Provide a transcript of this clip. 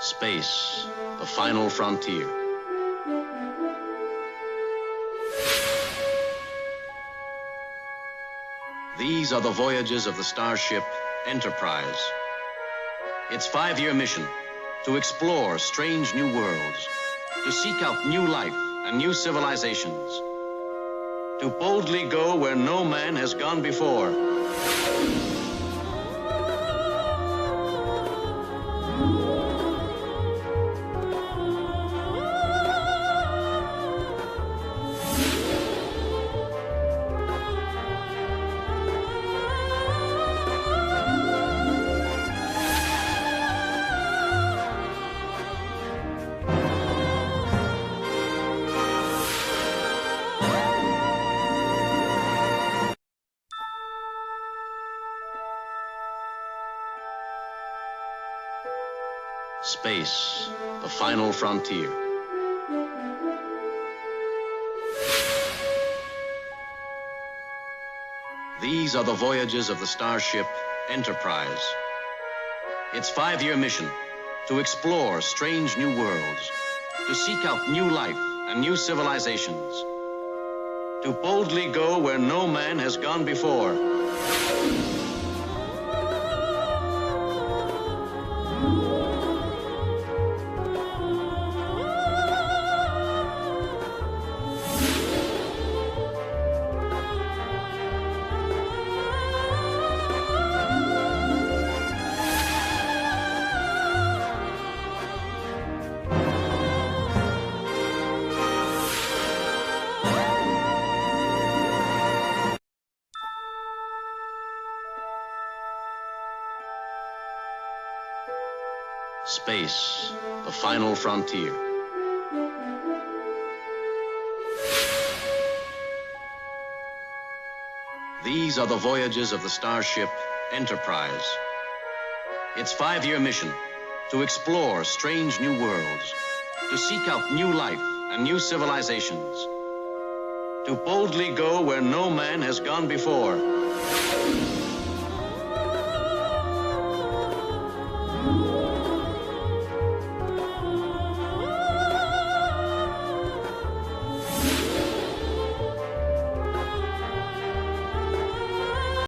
Space, the final frontier. These are the voyages of the starship Enterprise. Its 5-year mission: to explore strange new worlds, to seek out new life and new civilizations, to boldly go where no man has gone before. Space, the final frontier. These are the voyages of the starship Enterprise. Its 5-year mission: to explore strange new worlds, to seek out new life and new civilizations, to boldly go where no man has gone before. Space, the final frontier. These are the voyages of the starship Enterprise. Its 5-year mission: to explore strange new worlds, to seek out new life and new civilizations, to boldly go where no man has gone before.